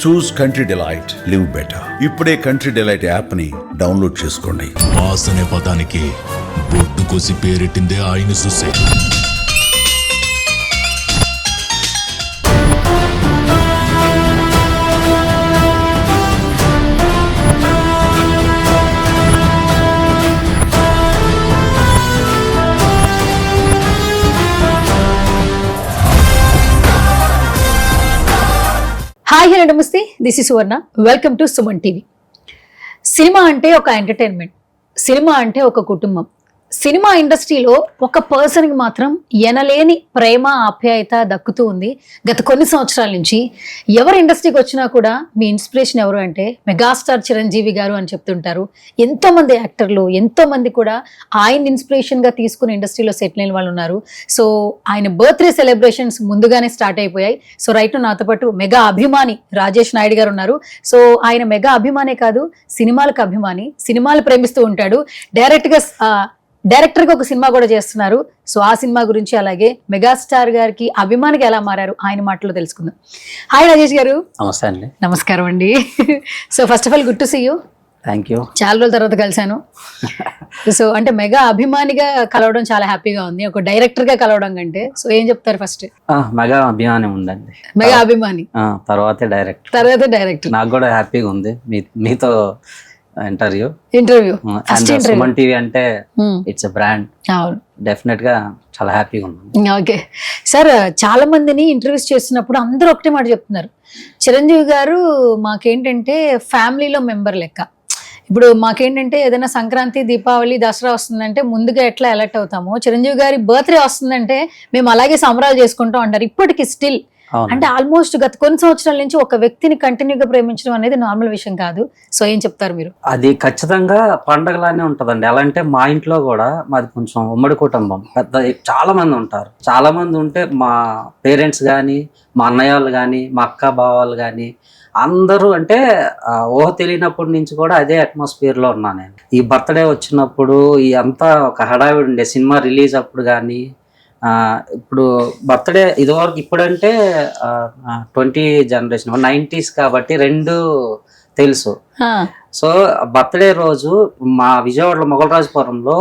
చూస్ country delight, live better. ఇప్పుడే country delight app ని download చేసుకోండి. బాస్ అనే పదానికి బొట్టు కోసి పేరెట్టిందే ఆయన చూసే. హాయ్ హలో నమస్తే, this is Suvarna. Welcome to Suman TV. Cinema అంటే ఒక ఎంటర్టైన్మెంట్, సినిమా అంటే ఒక కుటుంబం. సినిమా ఇండస్ట్రీలో ఒక పర్సన్కి మాత్రం ఎనలేని ప్రేమ ఆప్యాయత దక్కుతూ ఉంది గత కొన్ని సంవత్సరాల నుంచి. ఎవరు ఇండస్ట్రీకి వచ్చినా కూడా మీ ఇన్స్పిరేషన్ ఎవరు అంటే మెగాస్టార్ చిరంజీవి గారు అని చెప్తుంటారు. ఎంతోమంది యాక్టర్లు, ఎంతోమంది కూడా ఆయన ఇన్స్పిరేషన్గా తీసుకుని ఇండస్ట్రీలో సెటిల్ అయిన వాళ్ళు ఉన్నారు. సో ఆయన బర్త్డే సెలబ్రేషన్స్ ముందుగానే స్టార్ట్ అయిపోయాయి. సో రైట్ నాతో పాటు మెగా అభిమాని రాజేష్ నాయుడు గారు ఉన్నారు. సో ఆయన మెగా అభిమానే కాదు, సినిమాలకు అభిమాని, సినిమాలు ప్రేమిస్తూ ఉంటాడు. డైరెక్టర్గా ఒక సినిమా కూడా చేస్తున్నారు. సో ఆ సినిమా గురించి, అలాగే మెగాస్టార్ గారికి అభిమానికి ఎలా మారారు ఆయన మాటలో తెలుసుకుందాం. హాయ్ రాజేష్ గారు. నమస్తే అండి. నమస్కారం అండి. So first of all good to see you. Thank you. చాలా రోజుల తర్వాత కలిశాను. సో అంటే మెగా అభిమానిగా కలవడం చాలా హ్యాపీగా ఉంది, ఒక డైరెక్టర్ గా కలవడం కంటే. సో ఏం చెప్తారు? ఫస్ట్ మెగా అభిమాని ఉందండి, మెగా అభిమాని, తర్వాతే డైరెక్టర్. నాకు కూడా హ్యాపీగా ఉంది మీతో ఇంటర్వ్యూ. సుమన్ టీవీ అంటే ఇట్స్ ఎ బ్రాండ్. డెఫినెట్ గా చాలా హ్యాపీగా ఉంది. ఓకే సార్, చాలా మందిని ఇంటర్వ్యూస్ చేస్తున్నప్పుడు అందరూ ఒకటే మాట చెప్తున్నారు, చిరంజీవి గారు మాకేంటంటే ఫ్యామిలీలో మెంబర్ లెక్క. ఇప్పుడు మాకేంటంటే ఏదైనా సంక్రాంతి, దీపావళి, దసరా వస్తుందంటే ముందుగా ఎట్లా అలర్ట్ అవుతామో, చిరంజీవి గారి బర్త్డే వస్తుందంటే మేము అలాగే సంబరాలు చేసుకుంటాం అంటారు. ఇప్పటికి స్టిల్ అంటే ఆల్మోస్ట్ గత కొన్ని సంవత్సరాల నుంచి ఒక వ్యక్తిని కంటిన్యూగా ప్రేమించడం అనేది నార్మల్ విషయం కాదు. సో ఏం చెప్తారు మీరు? అది ఖచ్చితంగా పండగలానే ఉంటదండి. ఎలా అంటే మా ఇంట్లో కూడా మాది కొంచెం ఉమ్మడి కుటుంబం, చాలా మంది ఉంటారు. చాలా మంది ఉంటే మా పేరెంట్స్ కానీ, మా అన్నయ్య వాళ్ళు కానీ, మా అక్క బావాళ్ళు కానీ అందరూ అంటే ఊహ తెలియనప్పటి నుంచి కూడా అదే అట్మాస్ఫియర్ లో ఉన్నా నేను. ఈ బర్త్డే వచ్చినప్పుడు ఈ అంతా ఒక హడావిడి ఉండే. సినిమా రిలీజ్ అప్పుడు కానీ, ఇప్పుడు బర్త్డే ఇదివరకు, ఇప్పుడంటే 20 జనరేషన్ 90s కాబట్టి రెండు తెలుసు. సో బర్త్డే రోజు మా విజయవాడలో మొగలరాజపురంలో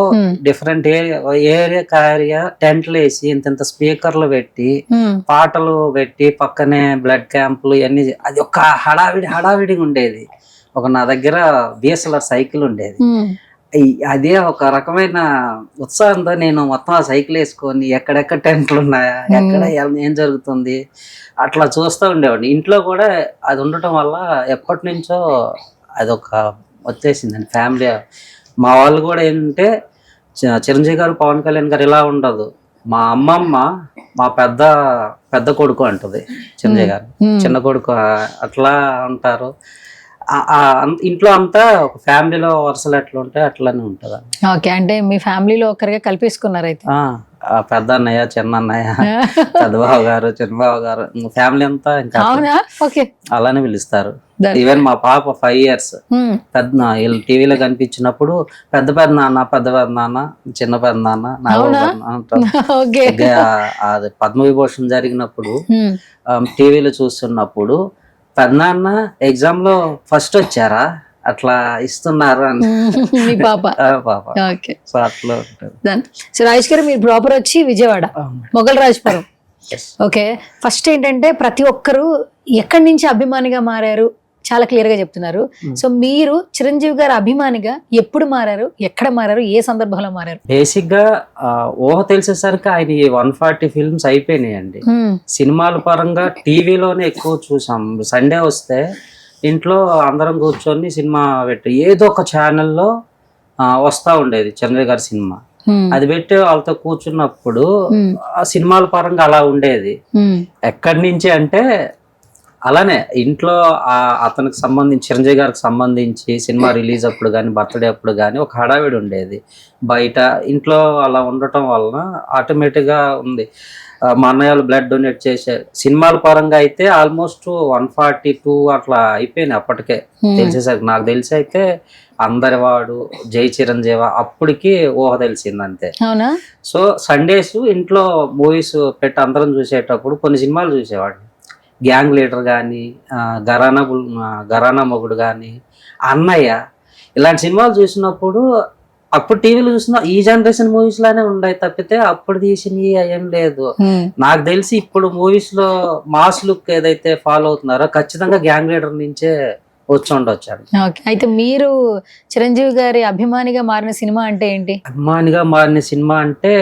డిఫరెంట్ ఏరియా టెంట్లు వేసి ఇంత స్పీకర్లు పెట్టి పాటలు పెట్టి పక్కనే బ్లడ్ క్యాంపులు ఇవన్నీ, అది ఒక హడావిడిగా ఉండేది. నా దగ్గర బిఎస్ఎల్ఆర్ సైకిల్ ఉండేది. అదే ఒక రకమైన ఉత్సాహంతో నేను మొత్తం ఆ సైకిల్ వేసుకొని ఎక్కడెక్కడ టెంట్లు ఉన్నాయా, ఎక్కడ ఏం జరుగుతుంది అట్లా చూస్తూ ఉండేవాడిని. ఇంట్లో కూడా అది ఉండటం వల్ల ఎప్పటి నుంచో అదొక వచ్చేసిందండి ఫ్యామిలీ. మా వాళ్ళు కూడా ఏంటంటే చిరంజీవి గారు, పవన్ కళ్యాణ్ గారు ఇలా ఉండదు. మా అమ్మమ్మ మా పెద్ద కొడుకు అంటది చిరంజీవి గారు, చిన్న కొడుకు అట్లా ఉంటారు. ఇంట్లో అంతా ఒక ఫ్యామిలీలో వరుసలు ఎట్లా ఉంటాయి అట్లానే ఉంటది. ఓకే, అంటే మీ ఫ్యామిలీలో ఒకరిగా కలిపేసుకున్నారు అయితే. పెద్ద అన్నయ్య, చిన్న అన్నయ్య, పెద్దబావ గారు, చిన్నబావ గారు, ఫ్యామిలీ అంతా ఇంకా అలానే పిలుస్తారు. ఈవెన్ మా పాప 5 years వీళ్ళు టీవీలో కనిపించినప్పుడు పెద్ద నాన్న, చిన్న పెద్ద నాన్న. అది పద్మవిభూషణ్ జరిగినప్పుడు టీవీలో చూస్తున్నప్పుడు పెద్దనాన్న ఎగ్జామ్ లో ఫస్ట్ వచ్చారా, అట్లా ఇస్తున్నారు అని పాప. సో అట్లా ఉంటుంది. సో రాజేష్ గారు, మీరు ప్రాపర్ వచ్చి విజయవాడ మొగలరాజపురం. ఓకే, ఫస్ట్ ఏంటంటే ప్రతి ఒక్కరు ఎక్కడి నుంచి అభిమానిగా మారారు చాలా క్లియర్ గా చెప్తున్నారు. సో మీరు చిరంజీవి గారు అభిమానిగా ఎప్పుడు మారారు, ఎక్కడ మారారు, ఏ సందర్భంలో మారారు? బేసిక్ గా ఊహ తెలిసేసరికి ఆయన 140 ఫిల్మ్స్ అయిపోయినాయండి. సినిమాల పరంగా టీవీలోనే ఎక్కువ చూసాం. సండే వస్తే ఇంట్లో అందరం కూర్చొని సినిమా పెట్టి ఏదో ఒక ఛానల్లో వస్తా ఉండేది చిరంజీవి గారి సినిమా. అది పెట్టి వాళ్ళతో కూర్చున్నప్పుడు ఆ సినిమాల పరంగా అలా ఉండేది. ఎక్కడి నుంచి అంటే అలానే ఇంట్లో అతనికి సంబంధించి, చిరంజీవి గారికి సంబంధించి సినిమా రిలీజ్ అప్పుడు కానీ, బర్త్డే అప్పుడు కానీ ఒక హడావిడి ఉండేది. బయట ఇంట్లో అలా ఉండటం వలన ఆటోమేటిక్గా ఉంది. మా అన్నయ్యలు బ్లడ్ డొనేట్ చేసే సినిమాల పరంగా అయితే ఆల్మోస్ట్ 142 అట్లా అయిపోయినాయి అప్పటికే. తెలిసేసరికి నాకు తెలిసి అయితే అందరివాడు, జై చిరంజీవ అప్పటికి ఊహ తెలిసింది అంతే. సో సండేస్ ఇంట్లో మూవీస్ పెట్టి అందరం చూసేటప్పుడు కొన్ని సినిమాలు చూసేవాడిని. గ్యాంగ్ లీడర్ కానీ, గరానా మొగుడు కానీ, అన్నయ్య, ఇలాంటి సినిమాలు చూసినప్పుడు అప్పుడు టీవీలో చూసిన ఈ జనరేషన్ మూవీస్ లానే ఉన్నాయి తప్పితే అప్పుడు తీసినవి ఏం లేదు. నాకు తెలిసి ఇప్పుడు మూవీస్ లో మాస్ లుక్ ఏదైతే ఫాలో అవుతున్నారో ఖచ్చితంగా గ్యాంగ్ లీడర్ నుంచే వచ్చి ఉండొచ్చాడు. అయితే మీరు చిరంజీవి గారి అభిమానిగా మారిన సినిమా అంటే ఏంటి? అభిమానిగా మారిన సినిమా అంటే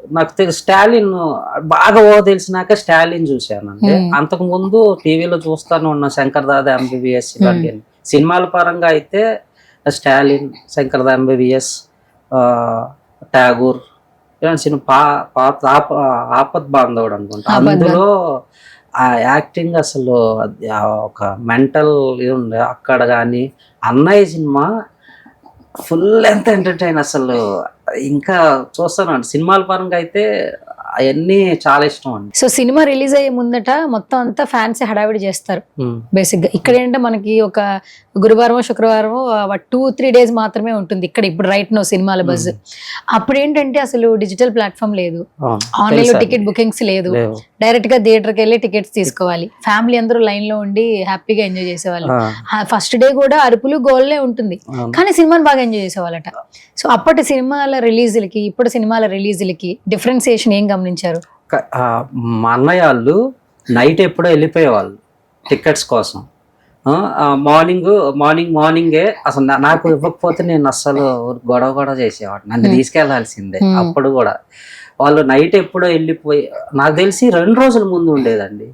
నాకు స్టాలిన్ బాగా తెలిసినాక స్టాలిన్ చూశాను. అంటే అంతకు ముందు టీవీలో చూస్తాను ఉన్న శంకర్ దాదా ఎంబీబీఎస్ ఇలాంటి సినిమాల పరంగా అయితే స్టాలిన్, శంకర్ దాదా ఎంబీబీఎస్, ఠాగూర్ ఇలాంటి సినిమా, ఆపద్ బాంధవుడు అనుకుంటా. అందులో ఆ యాక్టింగ్ అసలు ఒక మెంటల్ ఇది ఉండే అక్కడ. కానీ అన్నయ్య సినిమా ఫుల్ లెంత్ ఎంటర్టైన్ అసలు. ఇంకా చూస్తానండి సినిమాల పరంగా అయితే అవన్నీ చాలా ఇష్టం అండి. సో సినిమా రిలీజ్ అయ్యే ముందట మొత్తం అంతా ఫ్యాన్స్ హడావిడి చేస్తారు బేసిక్ గా. ఇక్కడ ఏంటంటే మనకి ఒక గురువారం శుక్రవారం 2-3 days మాత్రమే ఉంటుంది ఇక్కడ. ఇప్పుడు రైట్ నో సినిమాల బజ్. అప్పుడు ఏంటంటే అసలు డిజిటల్ ప్లాట్ఫామ్ లేదు, ఆన్లైన్ లో టికెట్ బుకింగ్స్ లేదు, డైరెక్ట్ గా థియేటర్కి వెళ్ళి టికెట్స్ తీసుకోవాలి. ఫ్యామిలీ అందరూ లైన్ లో ఉండి హ్యాపీగా ఎంజాయ్ చేసేవాళ్ళు. ఫస్ట్ డే కూడా అరుపులు గోల్లే ఉంటుంది, కానీ సినిమాని బాగా ఎంజాయ్ చేసేవాళ్ళట. సో అప్పటి సినిమాల రిలీజులకి ఇప్పుడు సినిమాల రిలీజులకి డిఫరెన్సియేషన్ ఏం గమనించారు? మా అన్నయ్య వాళ్ళు నైట్ ఎప్పుడో వెళ్ళిపోయేవాళ్ళు టికెట్స్ కోసం. మార్నింగే అసలు నాకు ఇవ్వకపోతే నేను అస్సలు గొడవ చేసేవాడు, నన్ను తీసుకెళ్లాల్సిందే. అప్పుడు కూడా వాళ్ళు నైట్ ఎప్పుడో వెళ్ళిపోయి, నాకు తెలిసి 2 రోజుల ముందు ఉండేదండి.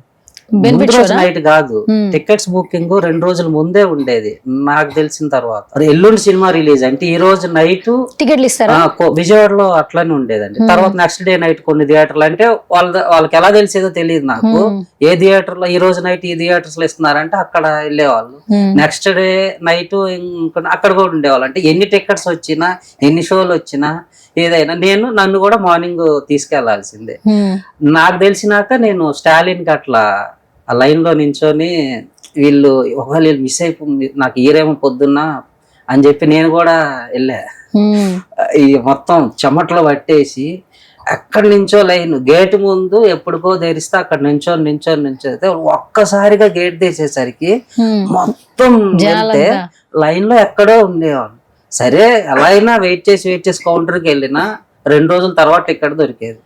నైట్ కాదు, టికెట్స్ బుకింగ్ 2 రోజుల ముందే ఉండేది నాకు తెలిసిన తర్వాత. ఎల్లుండి సినిమా రిలీజ్ అంటే ఈ రోజు నైట్ టికెట్లు ఇస్తారా? విజయవాడలో అట్లానే ఉండేదండి. తర్వాత నెక్స్ట్ డే నైట్ కొన్ని థియేటర్లు, అంటే వాళ్ళకి ఎలా తెలిసేదో తెలియదు నాకు. ఏ థియేటర్ లో ఈ రోజు నైట్ ఈ థియేటర్స్ లో ఇస్తున్నారంటే అక్కడ వెళ్ళేవాళ్ళు. నెక్స్ట్ డే నైట్ అక్కడ కూడా ఉండేవాళ్ళు. అంటే ఎన్ని టికెట్స్ వచ్చినా ఎన్ని షోలు వచ్చినా ఏదైనా నన్ను కూడా మార్నింగ్ తీసుకెళ్లాల్సిందే. నాకు తెలిసినాక నేను స్టాలిన్ కి అట్లా ఆ లైన్ లో నించొని వీళ్ళు ఒకవేళ మిస్ అయిపోయింది నాకు ఈరేమో పొద్దున్న అని చెప్పి నేను కూడా వెళ్ళా. ఈ మొత్తం చెమట్లో పట్టేసి ఎక్కడి నుంచో లైన్ గేట్ ముందు ఎప్పుడుకో తెరిస్తే అక్కడ నించోతే ఒక్కసారిగా గేట్ తెరిచేసరికి మొత్తం లైన్ లో ఎక్కడో ఉండేవాళ్ళు. సరే ఎలా అయినా వెయిట్ చేసి కౌంటర్కి వెళ్ళినా 2 రోజుల తర్వాత టికెట్ దొరికేది.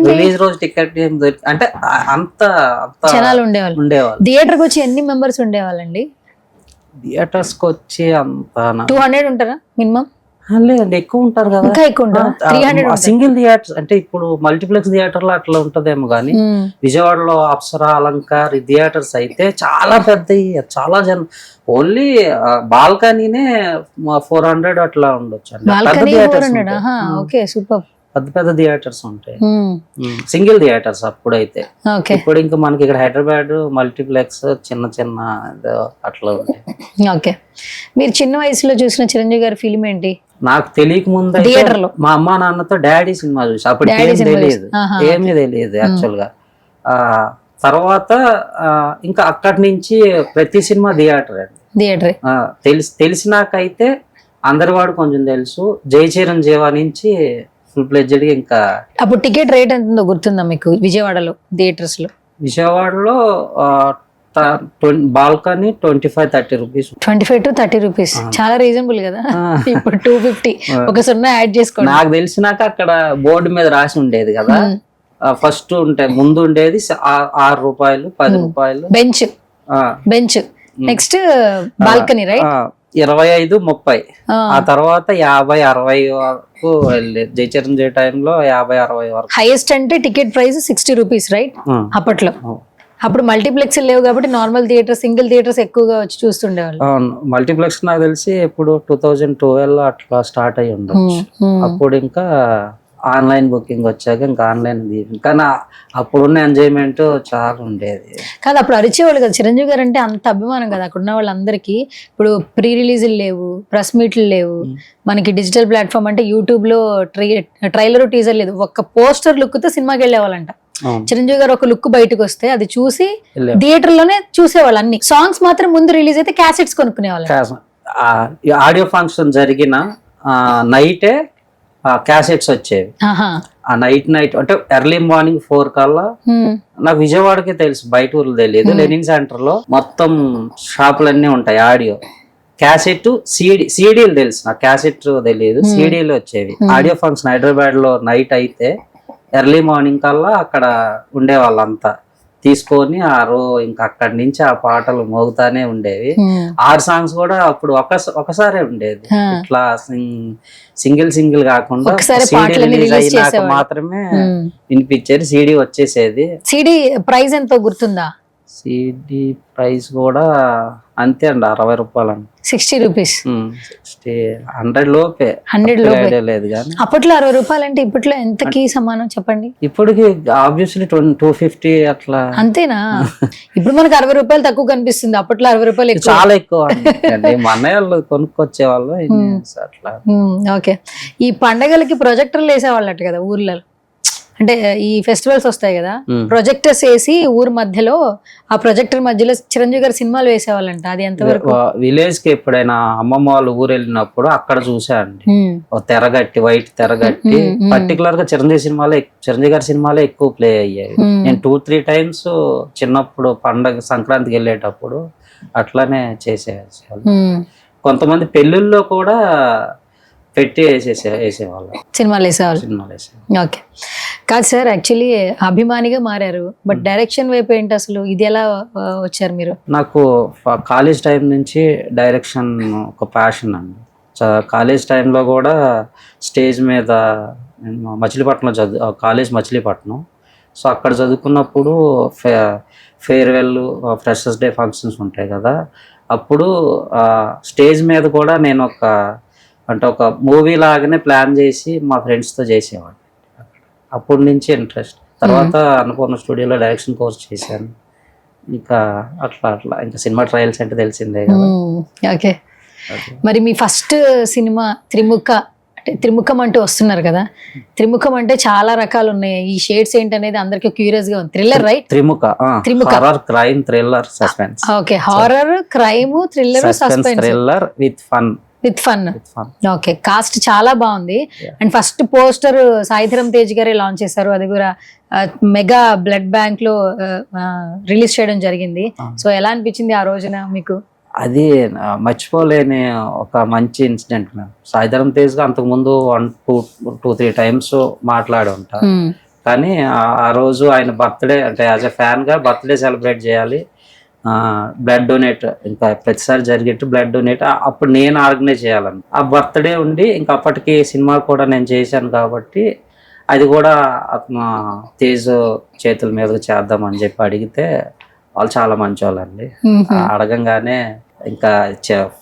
రిలీజ్ రోజు టికెట్ అంటే అంత జనాలు ఉండేవాళ్ళు. థియేటర్కి వచ్చి ఎన్ని మెంబర్స్ ఉండేవాళ్ళండి? థియేటర్స్ కి వచ్చి అంత 200 ఉంటారా మినిమం? లేదండి, ఎక్కువ ఉంటారు కదా. సింగిల్ థియేటర్స్ అంటే ఇప్పుడు మల్టీప్లెక్స్ థియేటర్ లో అట్లా ఉంటదేమో గానీ విజయవాడలో అప్సరా, అలంకార్ థియేటర్స్ అయితే చాలా పెద్దవి, చాలా జనం. ఓన్లీ బాల్కనీనే 400 అట్లా ఉండొచ్చు అండి. పెద్ద థియేటర్స్ ఉంటాయి, సింగిల్ థియేటర్స్ అప్పుడైతే. ఇప్పుడు ఇంకా మనకి ఇక్కడ హైదరాబాద్ మల్టీప్లెక్స్ చిన్న అట్లా ఉంటాయి. ఓకే, మీరు చిన్న వయసులో చూసిన చిరంజీవి గారి ఫిల్మ్ ఏంటి? నాకు తెలియక ముందు మా అమ్మా నాన్నతో డాడీ సినిమా చూసి, అప్పుడు ఏమీ తెలియదు యాక్చువల్ గా. తర్వాత ఇంకా అక్కడి నుంచి ప్రతి సినిమా థియేటర్ తెలిసినాకైతే అందరివాడు కొంచెం తెలుసు. జై చిరంజీవి నుంచి ఫుల్ ఫ్లెడ్జ్డ్ గా. ఇంకా అప్పుడు టికెట్ రేట్ ఎంత గుర్తుందా మీకు విజయవాడలో థియేటర్స్ లో? విజయవాడలో బాల్కనీ 25-30 రూపీస్. 25 to 30 రూపీస్ చాలా రీజనబుల్ కదా. ఇప్పుడు 250 ఒక 0 యాడ్ చేసుకోండి. నాకు తెలిసినాక అక్కడ బోర్డు మీద రాసి ఉండేది కదా, ఫస్ట్ ముందు ఉండేది 6 రూపాయలు, 10 రూపాయలు బెంచ్. Next balcony right 25-30. ఆ తర్వాత 50-60 వరకు వెళ్ళేది. జై చిరంజీవి టైంలో 50-60 వరకు. హైయెస్ట్ అంటే టికెట్ ప్రైస్ 60 రూపీస్ రైట్ అప్పట్లో. అప్పుడు మల్టీప్లెక్స్ లేవు కాబట్టి నార్మల్ థియేటర్, సింగిల్ థియేటర్స్ ఎక్కువగా వచ్చి చూస్తుండేవాళ్ళు. మల్టీప్లెక్స్ నాకు తెలిసి ఇప్పుడు 2012 అట్లా స్టార్ట్ అయ్యి ఉండొచ్చు. అప్పుడు ఇంకా ఆన్లైన్ బుకింగ్ వచ్చాక ఇంకా ఆన్లైన్. కానీ అప్పుడున్న ఎంజాయ్మెంట్ చాలా ఉండేది. కాదు అప్పుడు అరిచేవాళ్ళు కదా చిరంజీవి గారు అంటే, అంత అభిమానం కదా అక్కడ ఉన్న వాళ్ళందరికీ. ఇప్పుడు ప్రీ రిలీజులు లేవు, ప్రెస్ మీట్లు లేవు, మనకి డిజిటల్ ప్లాట్ఫామ్ అంటే యూట్యూబ్ లో ట్రైలర్ టీజర్ లేదు, ఒక్క పోస్టర్ లుక్ తో సినిమాకి వెళ్ళేవాళ్ళంట. చిరంజీవి గారు ఒక లుక్ బయటకు వస్తే అది చూసి థియేటర్ లోనే చూసేవాళ్ళు. అన్ని సాంగ్స్ మాత్రం ముందు రిలీజ్ అయితే క్యాసెట్స్ కొనుక్కునేవాళ్ళు. ఆడియో ఫంక్షన్ జరిగిన నైటే క్యాసెట్స్ వచ్చేవి. ఆహా. ఆ నైట్ అంటే ఎర్లీ మార్నింగ్ 4 కల్లా నాకు విజయవాడకే తెలుసు, బయట ఊర్లు తెలియదు. లెనిన్ సెంటర్ లో మొత్తం షాపులన్నీ ఉంటాయి. ఆడియో క్యాసెట్ సీడీలు తెలుసు, నాకు క్యాసెట్ తెలియదు, సీడీలు వచ్చేవి. ఆడియో ఫంక్షన్ హైదరాబాద్ లో నైట్ అయితే ఎర్లీ మార్నింగ్ కల్లా అక్కడ ఉండే వాళ్ళంతా తీసుకొని ఇంకా అక్కడి నుంచి ఆ పాటలు మోగుతానే ఉండేవి. 6 సాంగ్స్ కూడా అప్పుడు ఒకసారే ఉండేది. ఇట్లా సింగిల్ కాకుండా CD రిలీజ్ అయినాక మాత్రమే వినిపించేది. CD వచ్చేసేది. CD ప్రైస్ ఎంతో గుర్తుందా? CD ప్రైస్ కూడా అంతే అండి, 60 రూపాయలు అండి. 60 రూపీస్. 100 లోపే. 100 లోపే లేదు కానీ అప్పట్లో 60 రూపాయలు అంటే ఇప్పట్లో ఎంతకి సమానం చెప్పండి? ఇప్పటికి ఆబ్వియస్లీ 250 అట్లా. అంతేనా? ఇప్పుడు మనకు 60 రూపాయలు తక్కువ కనిపిస్తుంది, అప్పట్లో 60 రూపాయలు ఎక్కువ. చాలా ఎక్కువ అండి. మా అన్నయ్య వాళ్ళు కొనుక్కొచ్చే వాళ్ళు అట్లా. ఓకే. ఈ పండగలకి ప్రొజెక్టర్లు వేసేవాళ్ళట కదా ఊర్లలో, అంటే ఈ ఫెస్టివల్స్ వస్తాయి కదా, ప్రొజెక్టర్స్ వేసి ఊరు మధ్యలో, ఆ ప్రొజెక్టర్ మధ్యలో చిరంజీవి గారి సినిమాలు వేసేవాళ్ళంట. అది ఎంతవరకు? విలేజ్ కి ఎప్పుడైనా అమ్మమ్మ వాళ్ళు ఊరు వెళ్ళినప్పుడు అక్కడ చూసాండి. తెరగట్టి, వైట్ తెరగట్టి, పర్టికులర్ గా చిరంజీవి గారి సినిమాలే ఎక్కువ ప్లే అయ్యాయి. నేను 2-3 టైమ్స్ చిన్నప్పుడు పండగ సంక్రాంతికి వెళ్ళేటప్పుడు అట్లానే చేసేవాళ్ళు. కొంతమంది పెళ్లిళ్ళలో కూడా పెట్టి వేసేవాళ్ళు, సినిమాలు వేసేవాళ్ళు. ఓకే. కాదు సార్, యాక్చువల్లీ అభిమానిగా మారారు, బట్ డైరెక్షన్ వైపు ఏంటి అసలు? ఇది ఎలా వచ్చారు మీరు? నాకు కాలేజ్ టైం నుంచి డైరెక్షన్ ఒక ప్యాషన్ అండి. కాలేజ్ టైంలో కూడా స్టేజ్ మీద, మచిలీపట్నం కాలేజ్ మచిలీపట్నం, సో అక్కడ చదువుకున్నప్పుడు ఫేర్వెల్, ఫ్రెషర్స్ డే ఫంక్షన్స్ ఉంటాయి కదా, అప్పుడు స్టేజ్ మీద కూడా నేను ఒక మూవీ లాగానే ప్లాన్ చేసి మా ఫ్రెండ్స్తో చేసేవాడిని. అప్పటి నుంచి ఇంట్రెస్ట్. తర్వాత అన్నపూర్ణ స్టూడియోలో డైరెక్షన్ కోర్స్ చేశాను. ఇంకా అట్లా ఇంకా సినిమా ట్రయల్స్ అంటే తెలిసిందే కదా. ఓకే. మరి మీ ఫస్ట్ సినిమా త్రిముఖం అంటూ వస్తున్నారు కదా, త్రిముఖం అంటే చాలా రకాలు ఉన్నాయి. ఈ షేడ్స్ ఏంటనేది అందరికి క్యూరియస్ గా ఉంది. Thriller, right? Trimukha horror, crime, thriller, suspense. Okay. Horror, crime, thriller, suspense, thriller with fun. Okay. Cast చాలా బాగుంది. And first poster Sai Dharam Tej గారే లాంచ్ చేశారు, అది కూడా మెగా బ్లడ్ బ్యాంక్ లో రిలీజ్ చేయడం జరిగింది. సో ఎలా అనిపించింది ఆ రోజున మీకు? అది మర్చిపోలేని ఒక మంచి ఇన్సిడెంట్ మ్యామ్. సాయిధరం తేజ్ గా అంతకు ముందు 1-2-3 టైమ్స్ మాట్లాడి ఉంటా, కానీ ఆ రోజు ఆయన బర్త్డే, అంటే యాజ్ ఎ ఫ్యాన్ గా బర్త్డే సెలబ్రేట్ చేయాలి, బ్లడ్ డొనేట్, ఇంకా ప్రతిసారి జరిగేట్టు బ్లడ్ డొనేట్ అప్పుడు నేను ఆర్గనైజ్ చేయాలని ఆ బర్త్డే ఉండి, ఇంకా అప్పటికి సినిమా కూడా నేను చేశాను కాబట్టి అది కూడా తేజ్ చేతుల మీదకి చేద్దామని చెప్పి అడిగితే వాళ్ళు చాలా మంచి వాళ్ళండి. అడగంగానే ఇంకా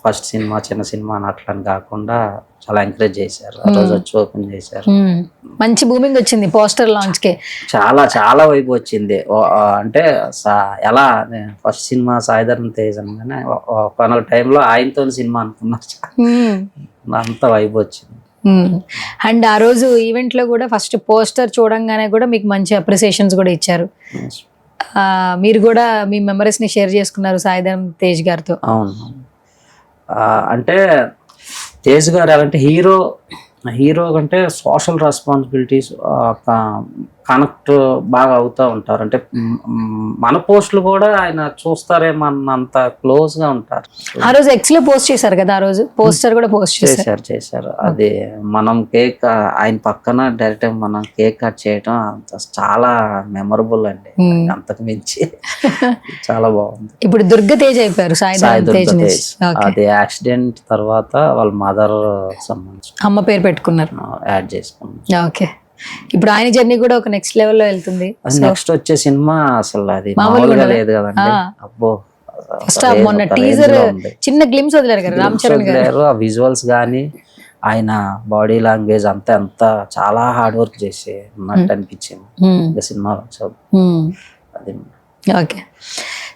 ఫస్ట్ సినిమా, చిన్న సినిమా అని అట్లని కాకుండా చాలా ఎంకరేజ్ చేశారు. ఆ రోజు వచ్చి ఓపెన్ చేశారు. మంచి బూమింగ్ వచ్చింది పోస్టర్ లాంచ్ కి. చాలా వైపు వచ్చింది. అంటే ఎలా ఫస్ట్ సినిమా సాయిధరం తేజ్ అనగానే ఒక టైంలో ఆయనతో సినిమా అనుకున్నా, అంత వైపు వచ్చింది. అండ్ ఆ రోజు ఈవెంట్ లో కూడా ఫస్ట్ పోస్టర్ చూడంగానే కూడా మీకు మంచి అప్రిసియేషన్స్ కూడా ఇచ్చారు. మీరు కూడా మీ మెమరీస్ ని షేర్ చేసుకున్నారు సాయిధరం తేజ్ గారితో. అవును. అంటే తేజ్ గారు ఎలాంటి హీరో కంటే సోషల్ రెస్పాన్సిబిలిటీస్ కనెక్ట్ బాగా అవుతూ ఉంటారు. అంటే మన పోస్టులు కూడా ఆయన చూస్తారేమన్నంత క్లోజ్ గా ఉంటారు. ఆ రోజు ఎక్స్ లో పోస్ట్ చేశారు కదా, ఆ రోజు పోస్టర్ కూడా పోస్ట్ చేశారు. అది మనం కేక్ ఆయన పక్కన డైరెక్ట్ మనం కేక్ కట్ చేయడం చాలా మెమరబుల్ అండి. అంతకు మించి చాలా బాగుంది. ఇప్పుడు దుర్గ తేజ్ అయిపోయారు సాయి తేజ్. అది యాక్సిడెంట్ తర్వాత వాళ్ళ మదర్ సంబంధించి అమ్మ పేరు పెట్టుకున్నారు, యాడ్ చేసుకున్నారు. ఓకే. ఇప్పుడు ఆయన జర్నీ కూడా ఒక నెక్స్ట్ లెవెల్ లో వెళ్తుంది. నెక్స్ట్ వచ్చే సినిమా అసలు అది మామూలుగా లేదు కదండి. అబ్బో, ఫస్ట్ మొన్న టీజర్ చిన్న గ్లిమ్స్ వదిలేరు కదా రామ్ చరణ్ గారు. ఆ విజువల్స్ గానీ ఆయన బాడీ లాంగ్వేజ్ అంతా చాలా హార్డ్ వర్క్ చేసి ఉన్నట్టు అనిపించింది సినిమాలో. అది ఓకే.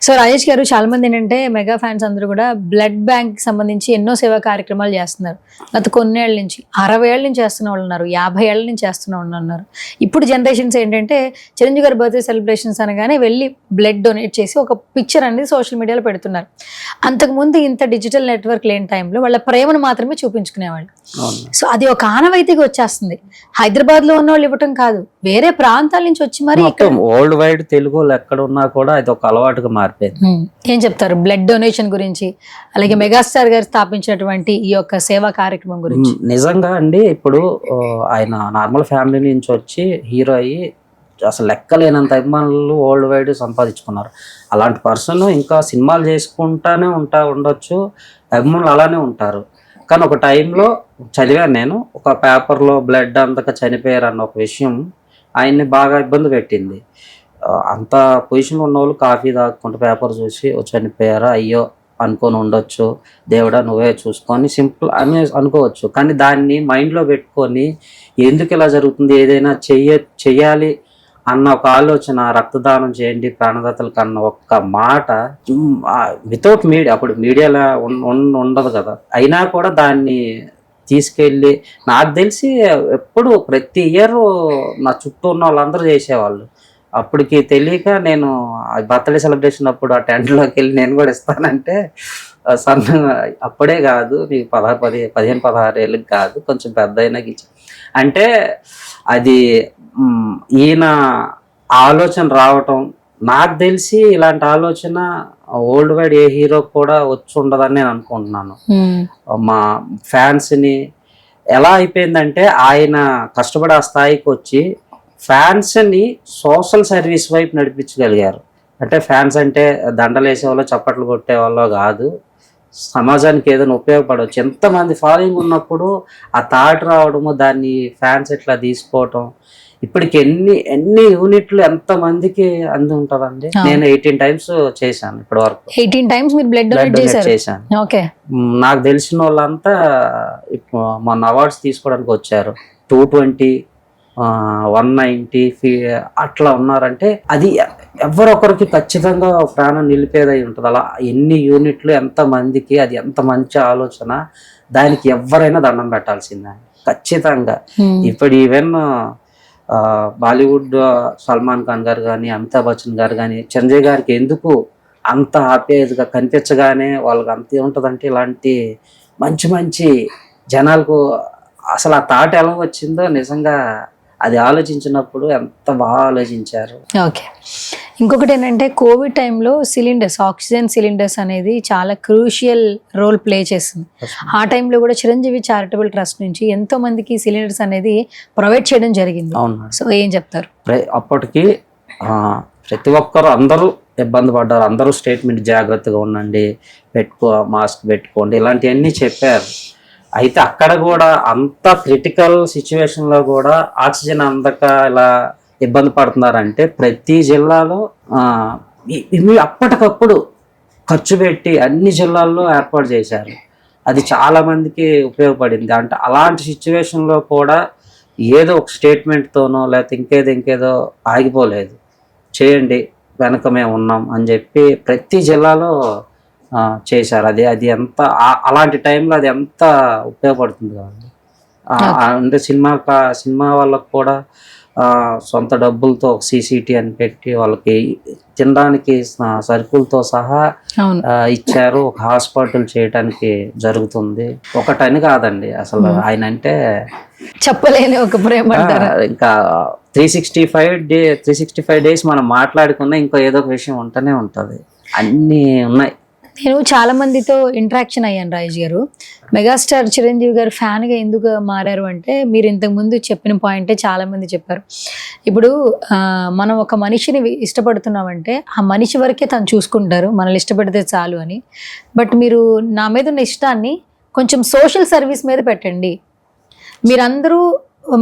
సో రాజేష్ గారు, చాలా మంది ఏంటంటే మెగా ఫ్యాన్స్ అందరూ కూడా బ్లడ్ బ్యాంక్ సంబంధించి ఎన్నో సేవా కార్యక్రమాలు చేస్తున్నారు. గత కొన్నేళ్ల నుంచి 60 ఏళ్ళ నుంచి చేస్తున్న వాళ్ళు ఉన్నారు, 50 ఏళ్ళ నుంచి చేస్తున్న వాళ్ళు ఉన్నారు. ఇప్పుడు జనరేషన్స్ ఏంటంటే చిరంజీవి గారి బర్త్డే సెలబ్రేషన్స్ అనగానే వెళ్ళి బ్లడ్ డొనేట్ చేసి ఒక పిక్చర్ అనేది సోషల్ మీడియాలో పెడుతున్నారు. అంతకుముందు ఇంత డిజిటల్ నెట్వర్క్ లేని టైంలో వాళ్ళ ప్రేమను మాత్రమే చూపించుకునేవాళ్ళు. అవును. సో అది ఒక ఆనవాయితీగా వచ్చేస్తుంది. హైదరాబాద్ లో ఉన్న వాళ్ళు ఇవ్వటం కాదు, వేరే ప్రాంతాల నుంచి వచ్చి మరి మొత్తం వరల్డ్ వైడ్ తెలుగు వాళ్ళు ఎక్కడ ఉన్నా కూడా ఇది ఒక అలవాటుగా మారిపోయింది. ఏం చెప్తారు బ్లడ్ డొనేషన్ గురించి, అలాగే మెగాస్టార్ గారు స్థాపించినటువంటి ఈ యొక్క సేవా కార్యక్రమం గురించి? నిజంగా అండి, ఇప్పుడు ఆయన నార్మల్ ఫ్యామిలీ నుంచి వచ్చి హీరో అయ్యి అసలు లెక్కలేనంత అభిమానులు వరల్డ్ వైడ్ సంపాదించుకున్నారు. అలాంటి పర్సన్ ఇంకా సినిమాలు చేసుకుంటానే ఉండొచ్చు, అభిమానులు అలానే ఉంటారు. కానీ ఒక టైంలో చదివాను నేను, ఒక పేపర్లో బ్లడ్ అందక చనిపోయారు అన్న ఒక విషయం ఆయన్ని బాగా ఇబ్బంది పెట్టింది. అంత పొజిషన్లో ఉన్న వాళ్ళు కాఫీ తాగుకుంటూ పేపర్ చూసి చనిపోయారా అయ్యో అనుకొని ఉండొచ్చు, దేవుడా నువ్వే చూసుకొని సింపుల్ అని అనుకోవచ్చు. కానీ దాన్ని మైండ్లో పెట్టుకొని ఎందుకు ఇలా జరుగుతుంది, ఏదైనా చెయ్యాలి అన్న ఒక ఆలోచన, రక్తదానం చేయండి ప్రాణదాతలకు అన్న ఒక్క మాట వితౌట్ మీడియా, అప్పుడు మీడియాలో ఉండదు కదా, అయినా కూడా దాన్ని తీసుకెళ్ళి నాకు తెలిసి ఎప్పుడు ప్రతి ఇయర్ నా చుట్టూ ఉన్న వాళ్ళందరూ చేసేవాళ్ళు. అప్పటికి తెలియక నేను బర్త్డే సెలబ్రేషన్ అప్పుడు ఆ టెంట్లోకి వెళ్ళి నేను కూడా ఇస్తానంటే అప్పుడే కాదు మీకు 15-16 ఏళ్ళకి కాదు, కొంచెం పెద్ద అయినాకి అంటే అది ఈయన ఆలోచన రావటం. నాకు తెలిసి ఇలాంటి ఆలోచన వరల్డ్ వైడ్ ఏ హీరో కూడా వచ్చి ఉండదని నేను అనుకుంటున్నాను. మా ఫ్యాన్స్ని ఎలా అయిపోయిందంటే ఆయన కష్టపడి ఆ స్థాయికి వచ్చి ఫ్యాన్స్ని సోషల్ సర్వీస్ వైపు నడిపించగలిగారు. అంటే ఫ్యాన్స్ అంటే దండలు వేసేవాళ్ళు చప్పట్లు కొట్టేవాళ్ళు కాదు, సమాజానికి ఏదైనా ఉపయోగపడవచ్చు. ఎంతమంది ఫాలోయింగ్ ఉన్నప్పుడు ఆ థాట్ రావడము, దాన్ని ఫ్యాన్స్ ఎట్లా తీసుకోవటం, ఇప్పటికి ఎన్ని యూనిట్లు ఎంతమందికి అంది ఉంటుందండి. నేను 18 times చేశాను ఇప్పటి వరకు. 18 times మీరు బ్లడ్ డొనేట్ చేశాను. ఓకే. నాకు తెలిసిన వాళ్ళంతా మొన్న అవార్డ్స్ తీసుకోవడానికి వచ్చారు. 220, 190 అట్లా ఉన్నారంటే అది ఎవరొకరికి ఖచ్చితంగా ప్రాణం నిలిపేదై ఉంటుంది. అలా ఎన్ని యూనిట్లు ఎంతమందికి, అది ఎంత మంచి ఆలోచన, దానికి ఎవరైనా దండం పెట్టాల్సిందే ఖచ్చితంగా. ఇప్పుడు ఈవెన్ బాలీవుడ్ సల్మాన్ ఖాన్ గారు కానీ, అమితాబ్ బచ్చన్ గారు కానీ, చిరంజీవి గారికి ఎందుకు అంత ఆప్యాయతగా కనిపించగానే వాళ్ళకి అంతే ఉంటుందంటే ఇలాంటి మంచి జనాలకు అసలు ఆ థాట్ ఎలా వచ్చిందో నిజంగా అది ఆలోచించినప్పుడు ఎంత బాగా ఆలోచించారు. ఓకే. ఇంకొకటి ఏంటంటే కోవిడ్ టైంలో సిలిండర్స్, ఆక్సిజన్ సిలిండర్స్ అనేది చాలా క్రూషియల్ రోల్ ప్లే చేస్తుంది. ఆ టైంలో కూడా చిరంజీవి చారిటబుల్ ట్రస్ట్ నుంచి ఎంతో మందికి సిలిండర్స్ అనేది ప్రొవైడ్ చేయడం జరిగింది. సో ఏం చెప్తారు? అప్పటికి ప్రతి ఒక్కరు అందరూ ఇబ్బంది పడ్డారు, అందరూ స్టేట్మెంట్ జాగ్రత్తగా ఉండండి, మాస్క్ పెట్టుకోండి ఇలాంటివన్నీ చెప్పారు. అయితే అక్కడ కూడా అంత క్రిటికల్ సిచ్యువేషన్లో కూడా ఆక్సిజన్ అందక ఇలా ఇబ్బంది పడుతున్నారంటే ప్రతి జిల్లాలో అప్పటికప్పుడు ఖర్చు పెట్టి అన్ని జిల్లాల్లో ఏర్పాటు చేశారు. అది చాలా మందికి ఉపయోగపడింది. అంటే అలాంటి సిచ్యువేషన్లో కూడా ఏదో ఒక స్టేట్మెంట్తోనో లేకపోతే ఇంకేదో ఆగిపోలేదు, చేయండి వెనక మేము ఉన్నాం అని చెప్పి ప్రతి జిల్లాలో చేశారు. అది ఎంత అలాంటి టైంలో అది ఎంత ఉపయోగపడుతుంది కదండి. అంటే సినిమా వాళ్ళకు కూడా సొంత డబ్బులతో ఒక CCT అని పెట్టి వాళ్ళకి తినడానికి సరుకులతో సహా ఇచ్చారు. ఒక హాస్పిటల్ చేయడానికి జరుగుతుంది. ఒకటని కాదండి అసలు ఆయన అంటే చెప్పలేని ఒక ప్రేమ. ఇంకా 365 days మనం మాట్లాడుకున్నా ఇంకో ఏదో ఒక విషయం ఉంటూనే ఉంటుంది, అన్నీ ఉన్నాయి. నేను చాలా మందితో ఇంటరాక్షన్ అయ్యాను రాజేష్ గారు. మెగాస్టార్ చిరంజీవి గారు ఫ్యాన్గా ఎందుకు మారారు అంటే మీరు ఇంతకుముందు చెప్పిన పాయింటే చాలా మంది చెప్పారు. ఇప్పుడు మనం ఒక మనిషిని ఇష్టపడుతున్నామంటే ఆ మనిషి వరకే తను చూసుకుంటారు, మనల్ని ఇష్టపడితే చాలు అని. బట్ మీరు నా మీద ఉన్న ఇష్టాన్ని కొంచెం సోషల్ సర్వీస్ మీద పెట్టండి, మీరందరూ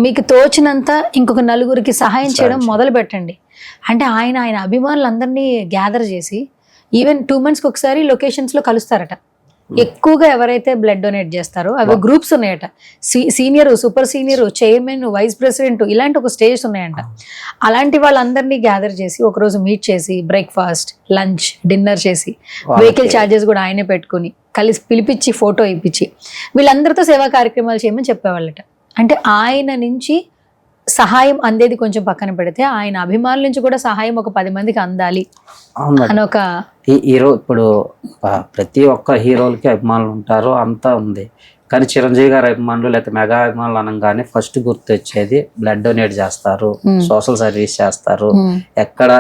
మీకు తోచినంత ఇంకొక నలుగురికి సహాయం చేయడం మొదలు పెట్టండి అంటే ఆయన అభిమానులందరినీ గ్యాదర్ చేసి ఈవెన్ 2 monthsకి ఒకసారి లొకేషన్స్లో కలుస్తారట. ఎక్కువగా ఎవరైతే బ్లడ్ డొనేట్ చేస్తారో అవి గ్రూప్స్ ఉన్నాయట, senior, super senior, chairman, vice president, ఇలాంటి ఒక స్టేజ్ ఉన్నాయంట. అలాంటి వాళ్ళందరినీ గ్యాదర్ చేసి ఒకరోజు మీట్ చేసి బ్రేక్ఫాస్ట్, లంచ్, డిన్నర్ చేసి వెహికల్ ఛార్జెస్ కూడా ఆయనే పెట్టుకుని కలిసి పిలిపించి ఫోటో ఇప్పించి వీళ్ళందరితో సేవా కార్యక్రమాలు చేయమని చెప్పేవాళ్ళట. అంటే ఆయన నుంచి సహాయం అందేది కొంచెం పక్కన పెడితే ఆయన అభిమానుల నుంచి కూడా సహాయం ఒక 10 మందికి అందాలి అవును అని ఒక ఈ హీరో ఇప్పుడు ప్రతి ఒక్క హీరోలకి అభిమానులు ఉంటారు, అంతా ఉంది. కానీ చిరంజీవి గారి అభిమానులు లేకపోతే మెగా అభిమానులు అనగానే ఫస్ట్ గుర్తొచ్చేది బ్లడ్ డొనేట్ చేస్తారు, సోషల్ సర్వీస్ చేస్తారు. ఎక్కడ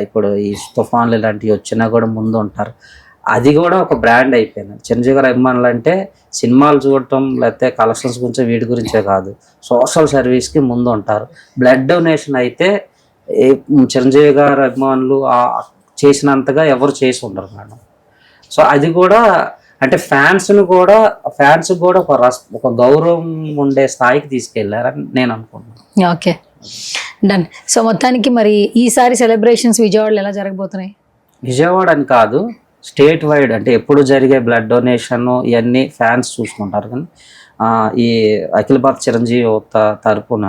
ఇప్పుడు ఈ తుఫాన్లు ఇలాంటివి వచ్చినా కూడా ముందు ఉంటారు. అది కూడా ఒక బ్రాండ్ అయిపోయింది. చిరంజీవి గారి అభిమానులు అంటే సినిమాలు చూడటం లేకపోతే కలెక్షన్స్ గురించి వీటి గురించే కాదు, సోషల్ సర్వీస్కి ముందు ఉంటారు. బ్లడ్ డొనేషన్ అయితే చిరంజీవి గారి అభిమానులు చేసినంతగా ఎవరు చేసి ఉండరు మేడం. సో అది కూడా అంటే ఫ్యాన్స్ కూడా ఒక గౌరవం ఉండే స్థాయికి తీసుకెళ్లారని నేను అనుకుంటున్నాను. Okay, done. సో మొత్తానికి మరి ఈసారి సెలబ్రేషన్స్ విజయవాడలో ఎలా జరగబోతున్నాయి? విజయవాడ అని కాదు, స్టేట్ వైడ్ అంటే ఎప్పుడు జరిగే బ్లడ్ డొనేషన్ ఇవన్నీ ఫ్యాన్స్ చూసుకుంటారు. కానీ ఈ అఖిల భారత చిరంజీవి యువత తరపున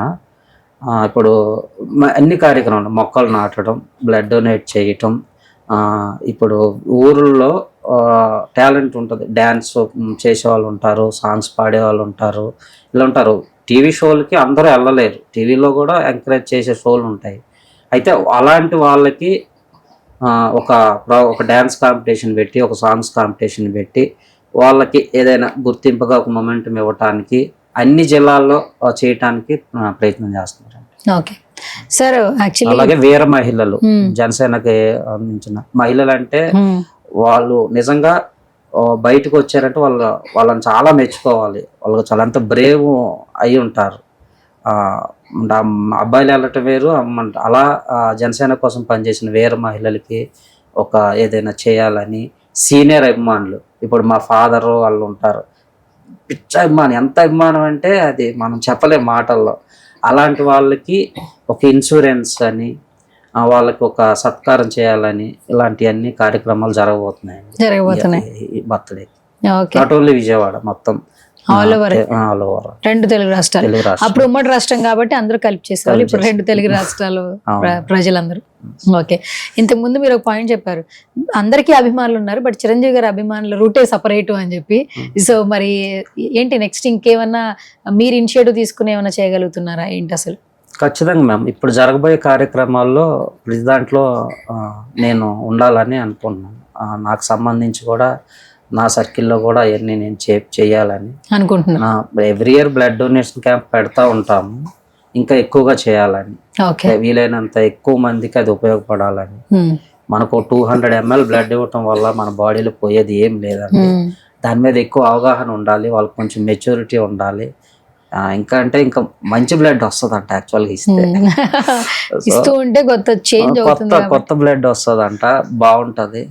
ఇప్పుడు అన్ని కార్యక్రమాలు, మొక్కలు నాటడం, బ్లడ్ డొనేట్ చేయటం, ఇప్పుడు ఊర్లో టాలెంట్ ఉంటుంది, డ్యాన్స్ చేసేవాళ్ళు ఉంటారు, సాంగ్స్ పాడేవాళ్ళు ఉంటారు, ఇలా ఉంటారు. టీవీ షోలకి అందరూ వెళ్ళలేరు, టీవీలో కూడా ఎంకరేజ్ చేసే షోలు ఉంటాయి. అయితే అలాంటి వాళ్ళకి ఒక డ్యాన్స్ కాంపిటీషన్ పెట్టి, ఒక సాంగ్స్ కాంపిటీషన్ పెట్టి వాళ్ళకి ఏదైనా గుర్తింపుగా ఒక మొమెంటం ఇవ్వటానికి అన్ని జిల్లాల్లో చేయటానికి ప్రయత్నం చేస్తున్నారు. ఓకే సార్, యాక్చువల్లీ అలాగే వీర మహిళలు, జనసేనకి అందించిన మహిళలు అంటే వాళ్ళు నిజంగా బయటకు వచ్చారంటే వాళ్ళని చాలా మెచ్చుకోవాలి. వాళ్ళు చాలా అంత బ్రేవ్ అయి ఉంటారు. అబ్బాయిలు వెళ్ళటం వేరు, అలా జనసేన కోసం పనిచేసిన వీర మహిళలకి ఒక ఏదైనా చేయాలని సీనియర్ అభిమానులు, ఇప్పుడు మా ఫాదర్ వాళ్ళు ఉంటారు, పిచ్చ అభిమానం, ఎంత అభిమానం అంటే అది మనం చెప్పలేం మాటల్లో. అలాంటి వాళ్ళకి ఒక ఇన్సూరెన్స్ అని, వాళ్ళకి ఒక సత్కారం చేయాలని ఇలాంటివన్నీ కార్యక్రమాలు జరగబోతున్నాయి ఈ బర్త్డే. నాట్ ఓన్లీ విజయవాడ, మొత్తం ఆల్ ఓవర్ 2 తెలుగు రాష్ట్రాలు. అప్పుడు ఉమ్మడి రాష్ట్రం కాబట్టి అందరూ కలిపి చేసేవాళ్ళు, ఇప్పుడు 2 తెలుగు రాష్ట్రాలు ప్రజలందరూ. ఓకే, ఇంతకు ముందు మీరు ఒక పాయింట్ చెప్పారు, అందరికీ అభిమానులు ఉన్నారు, బట్ చిరంజీవి గారి అభిమానుల రూటే సపరేట్ అని చెప్పి. సో మరి ఏంటి నెక్స్ట్, ఇంకేమన్నా మీరు ఇనిషియేటివ్ తీసుకుని ఏమైనా చేయగలుగుతున్నారా ఏంటి అసలు? ఖచ్చితంగా మ్యామ్, ఇప్పుడు జరగబోయే కార్యక్రమాల్లో ప్రతి దాంట్లో నేను ఉండాలని అనుకుంటున్నాను. నాకు సంబంధించి కూడా నా సర్కిల్లో కూడా అవన్నీ నేను చేయాలని అనుకుంటున్నా. Every year blood donation camp పెడతా ఉంటాము, ఇంకా ఎక్కువగా చేయాలని, వీలైనంత ఎక్కువ మందికి అది ఉపయోగపడాలని. మనకు 200 ml బ్లడ్ ఇవ్వటం వల్ల మన బాడీలో పోయేది ఏం లేదండి. దాని మీద ఎక్కువ అవగాహన ఉండాలి, వాళ్ళకి కొంచెం మెచ్యూరిటీ ఉండాలి. ఇంకా అంటే ఇంకా మంచి బ్లడ్ వస్తుంది అంట, యాక్చువల్గా ఇస్తూ ఉంటే కొత్త బ్లడ్ వస్తుంది అంట, బాగుంటది.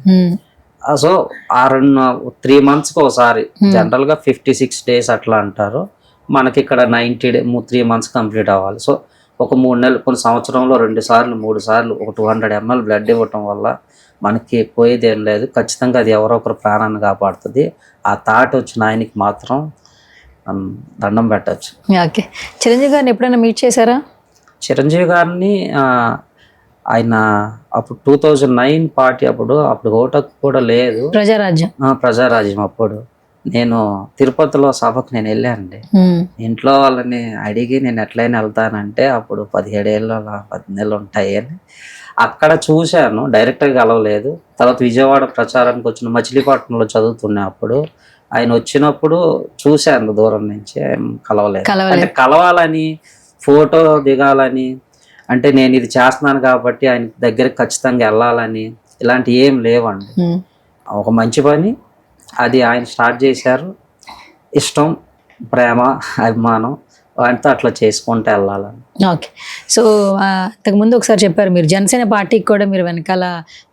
సో 3 monthsకి ఒకసారి, జనరల్ గా 56 days అట్లా అంటారు, మనకి ఇక్కడ 3 months కంప్లీట్ అవ్వాలి. సో ఒక 3 నెలలు, కొన్ని సంవత్సరంలో 2 సార్లు 3 సార్లు ఒక 200 ml బ్లడ్ ఇవ్వటం వల్ల మనకి పోయేది ఏం లేదు. ఖచ్చితంగా అది ఎవరో ఒకరు ప్రాణాన్ని కాపాడుతుంది. ఆ థాట్ వచ్చిన ఆయనకి మాత్రం దండం పెట్టచ్చు. ఓకే, చిరంజీవి గారిని ఎప్పుడైనా మీట్ చేశారా? చిరంజీవి గారిని ఆయన అప్పుడు 2009 పార్టీ అప్పుడు ఓటకు కూడా లేదు, ప్రజారాజ్యం అప్పుడు నేను తిరుపతిలో సభకు నేను వెళ్ళానండి. ఇంట్లో వాళ్ళని అడిగి నేను ఎట్లయినా వెళ్తానంటే అప్పుడు 17 ఏళ్ళు 18 ఉంటాయి అని అక్కడ చూశాను, డైరెక్ట్గా కలవలేదు. తర్వాత విజయవాడ ప్రచారానికి వచ్చిన మచిలీపట్నంలో చదువుతున్నా, అప్పుడు ఆయన వచ్చినప్పుడు చూశాను దూరం నుంచి, కలవలేదు. అంటే కలవాలని, ఫోటో దిగాలని, అంటే నేను ఇది చేస్తున్నాను కాబట్టి ఆయన దగ్గరికి ఖచ్చితంగా వెళ్ళాలని ఇలాంటి ఏం లేవండి. ఒక మంచి పని అది ఆయన స్టార్ట్ చేశారు, ఇష్టం, ప్రేమ, అభిమానం వాటితో అట్లా చేసుకుంటూ వెళ్ళాలని. ఓకే, సో ఇంతకుముందు ఒకసారి చెప్పారు మీరు జనసేన పార్టీకి కూడా మీరు వెనకాల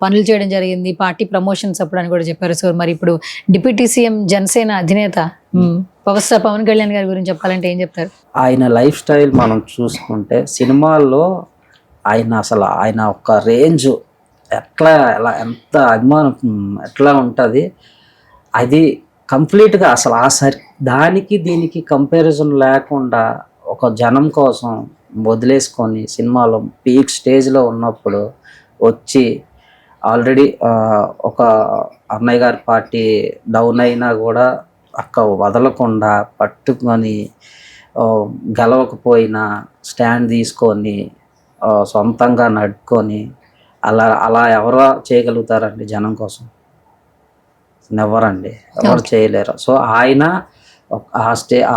పనులు చేయడం జరిగింది, పార్టీ ప్రమోషన్స్ అప్పుడు అని కూడా చెప్పారు. సో మరి ఇప్పుడు డిప్యూటీ సీఎం జనసేన అధినేత పవర్ స్టార్ పవన్ కళ్యాణ్ గారి గురించి చెప్పాలంటే ఏం చెప్తారు? ఆయన లైఫ్ స్టైల్ మనం చూసుకుంటే సినిమాల్లో ఆయన ఒక రేంజ్ ఎలా ఎంత అభిమానం ఎట్లా ఉంటుంది, అది కంప్లీట్గా అసలు దానికి దీనికి కంపారిజన్ లేకుండా ఒక జనం కోసం వదిలేసుకొని సినిమాలో పీక్ స్టేజ్లో ఉన్నప్పుడు వచ్చి ఆల్రెడీ ఒక అన్నయ్య గారి పార్టీ డౌన్ అయినా కూడా వదలకుండా పట్టుకొని గెలవకపోయినా స్టాండ్ తీసుకొని సొంతంగా నడుకొని అలా అలా ఎవరు చేయగలుగుతారండి జనం కోసం? ఎవరండి, ఎవరు చేయలేరు. సో ఆయన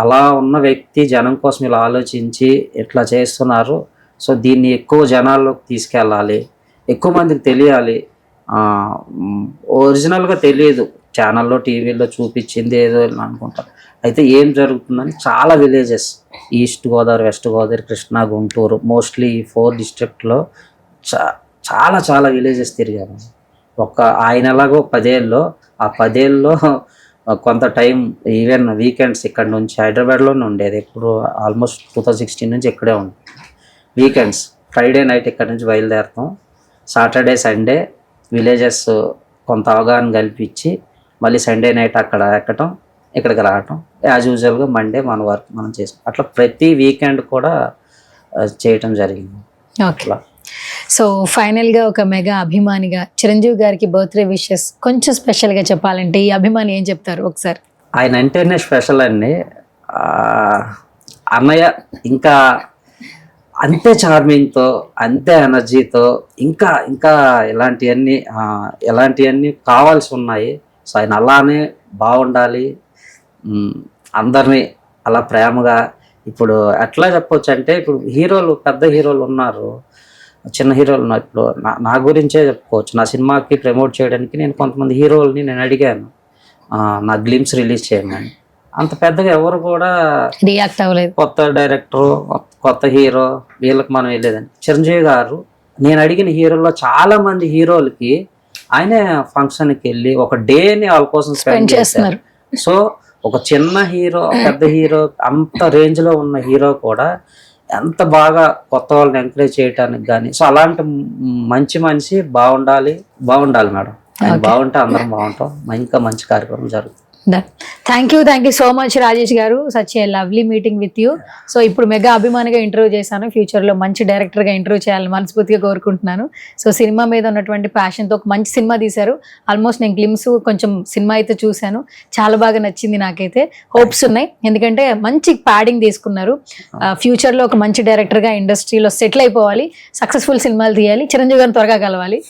అలా ఉన్న వ్యక్తి జనం కోసం ఇలా ఆలోచించి ఇట్లా చేస్తున్నారు. సో దీన్ని ఎక్కువ జనాల్లోకి తీసుకెళ్ళాలి, ఎక్కువ మందికి తెలియాలి. ఒరిజినల్గా తెలియదు, ఛానల్లో టీవీలో చూపించింది ఏదో అనుకుంటారు. అయితే ఏం జరుగుతుందని చాలా villages, east Godavari, west Godavari, Krishna, Guntur, mostly ఈ 4 డిస్ట్రిక్ట్లో చాలా చాలా విలేజెస్ తిరిగాము. ఆయన ఎలాగో 10 ఏళ్ళలో, ఆ 10 ఏళ్ళలో కొంత టైం ఈవెన్ వీకెండ్స్ ఇక్కడ నుంచి హైదరాబాద్లోనే ఉండేది. ఇప్పుడు ఆల్మోస్ట్ 2016 నుంచి ఇక్కడే ఉంది. వీకెండ్స్ ఫ్రైడే నైట్ ఇక్కడ నుంచి బయలుదేరుతాం, సాటర్డే సండే విలేజెస్ కొంత అవగాహన కల్పించి మళ్ళీ సండే నైట్ అక్కడ ఎక్కటం, ఇక్కడికి రావటం, యాజ్ యూజువల్గా మండే మన వర్క్ మనం చేసాం. అట్లా ప్రతి వీకెండ్ కూడా చేయటం జరిగింది. ఓకే. సో ఫైనల్గా ఒక మెగా అభిమానిగా చిరంజీవి గారికి బర్త్డే విషెస్ కొంచెం స్పెషల్గా చెప్పాలంటే ఈ అభిమాని ఏం చెప్తారు ఒకసారి? ఆయన అంటేనే స్పెషల్ అండి. అన్నయ్య ఇంకా అంతే చార్మింగ్తో, అంతే ఎనర్జీతో, ఇంకా ఇంకా ఇలాంటివన్నీ కావాల్సి ఉన్నాయి. సో ఆయన అలానే బాగుండాలి, అందరినీ అలా ప్రేమగా. ఇప్పుడు ఎట్లా చెప్పొచ్చు అంటే, ఇప్పుడు హీరోలు, పెద్ద హీరోలు ఉన్నారు, చిన్న హీరోలు ఉన్నారు. ఇప్పుడు నా గురించే చెప్పుకోవచ్చు. నా సినిమాకి ప్రమోట్ చేయడానికి నేను కొంతమంది హీరోలని నేను అడిగాను, నా గ్లిమ్స్ రిలీజ్ చేయమని. అంత పెద్దగా ఎవరు కూడా రియాక్ట్ అవ్వలేదు. కొత్త డైరెక్టరు, కొత్త హీరో, వీళ్ళకి మనం వెళ్ళేదని. చిరంజీవి గారు నేను అడిగిన హీరోల్లో చాలా మంది హీరోలకి ఆయనే ఫంక్షన్కి వెళ్ళి ఒక డేని వాళ్ళ కోసం స్పెండ్ చేస్తున్నారు. సో ఒక చిన్న హీరో, పెద్ద హీరో, అంత రేంజ్లో ఉన్న హీరో కూడా ఎంత బాగా కొత్త వాళ్ళని ఎంకరేజ్ చేయడానికి కానీ. సో అలాంటి మంచి మనిషి బాగుండాలి మేడం. ఆయన బాగుంటే అందరం బాగుంటాం. ఇంకా మంచి కార్యక్రమం జరుగుతుంది. Thank you so much Rajesh garu. Such a lovely meeting with you. So ఇప్పుడు మెగా అభిమానిగా ఇంటర్వ్యూ చేశాను, ఫ్యూచర్లో మంచి డైరెక్టర్గా ఇంటర్వ్యూ చేయాలని మనస్ఫూర్తిగా కోరుకుంటున్నాను. సో సినిమా మీద ఉన్నటువంటి ప్యాషన్తో ఒక మంచి సినిమా తీశారు. ఆల్మోస్ట్ నేను గ్లిమ్స్ కొంచెం సినిమా అయితే చూశాను, చాలా బాగా నచ్చింది. నాకైతే హోప్స్ ఉన్నాయి, ఎందుకంటే మంచి ప్యాడింగ్ తీసుకున్నారు. ఫ్యూచర్లో ఒక మంచి డైరెక్టర్గా ఇండస్ట్రీలో సెటిల్ అయిపోవాలి, సక్సెస్ఫుల్ సినిమాలు తీయాలి, చిరంజీవి గారిని త్వరగా కలవాలి.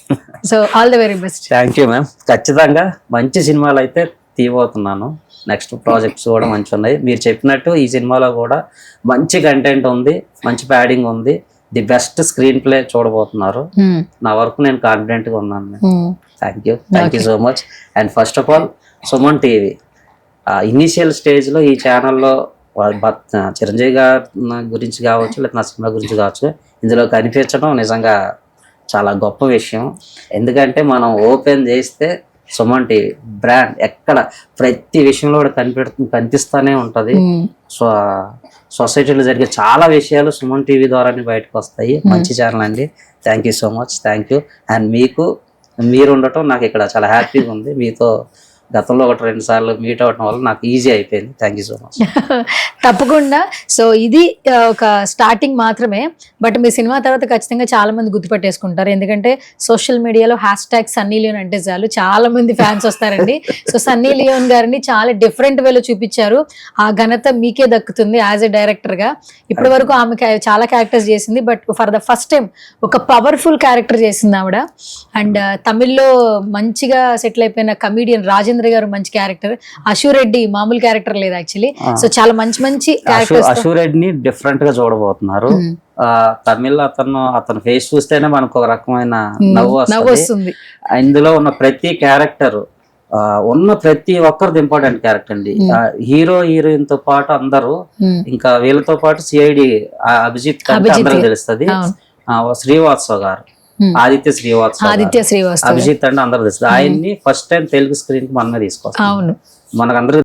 So all the very best. Thank you ma'am. ఖచ్చితంగా మంచి సినిమాలు అయితే తీయబోతున్నాను. నెక్స్ట్ ప్రాజెక్ట్స్ కూడా మంచి ఉన్నాయి. మీరు చెప్పినట్టు ఈ సినిమాలో కూడా మంచి కంటెంట్ ఉంది, మంచి ప్యాడింగ్ ఉంది, ది బెస్ట్ స్క్రీన్ ప్లే చూడబోతున్నారు. నా వరకు నేను కాన్ఫిడెంట్గా ఉన్నాను. Thank you so much. And first of all Suman TV initial స్టేజ్లో ఈ ఛానల్లో చిరంజీవి గారి గురించి కావచ్చు, లేదా నా సినిమా గురించి కావచ్చు, ఇందులో కనిపించడం నిజంగా చాలా గొప్ప విషయం. ఎందుకంటే మనం ఓపెన్ చేస్తే సుమన్ టీవీ బ్రాండ్ ఎక్కడ ప్రతి విషయంలో కూడా కనిపిస్తూనే ఉంటుంది. సో సొసైటీలో జరిగే చాలా విషయాలు సుమన్ టీవీ ద్వారానే బయటకు వస్తాయి. మంచి ఛానల్ అండి. Thank you so much. Thank you. And మీరు ఉండటం నాకు ఇక్కడ చాలా హ్యాపీగా ఉంది. మీతో గతంలో 1-2 సార్లు మీట్ అవ్వడం వల్ల నాకు ఈజీ అయిపోయింది. Thank you so much. తప్పకుండా. సో ఇది ఒక స్టార్టింగ్ మాత్రమే, బట్ మీ సినిమా తర్వాత ఖచ్చితంగా చాలా మంది గుర్తుపట్టేసుకుంటారు. ఎందుకంటే సోషల్ మీడియాలో #, సన్నీ లియోన్ అంటే చాలు చాలా మంది ఫ్యాన్స్ వస్తారండి. సో సన్నీ లియోన్ గారిని చాలా డిఫరెంట్ వేలో చూపించారు. ఆ ఘనత మీకే దక్కుతుంది యాజ్ ఎ డైరెక్టర్గా. ఇప్పటి వరకు ఆమె చాలా క్యారెక్టర్స్ చేసింది, but for the first time ఒక పవర్ఫుల్ క్యారెక్టర్ చేసింది ఆవిడ. అండ్ తమిళ్లో మంచిగా సెటిల్ అయిపోయిన కమీడియన్ రాజేంద్ర గారు మంచి క్యారెక్టర్, అశురెడ్డి మామూలు క్యారెక్టర్ లేదు యాక్చువల్లీ. సో చాలా మంచి క్యారెక్టర్స్. అశురెడ్డిని డిఫరెంట్ గా చూడబోతున్నారు. తమిళ్ అతను ఫేస్ చూస్తేనే మనకు ఒక రకమైన నవ్వు వస్తుంది. ఇందులో ఉన్న ప్రతి క్యారెక్టర్, ఉన్న ప్రతి ఒక్కరిది ఇంపార్టెంట్ క్యారెక్టర్ అండి. హీరో హీరోయిన్ తో పాటు అందరూ, ఇంకా వీళ్ళతో పాటు సిఐడి అభిజిత్ అందరూ తెలుస్తుంది. శ్రీవాత్సవ్ గారు, ఆదిత్య శ్రీవాత్సవ్, అభిజిత్ అంటే అందరూ తెలుస్తుంది. ఆయన్ని ఫస్ట్ టైం తెలుగు స్క్రీన్ కి మనమే తీసుకొస్తాం. మనకందరూ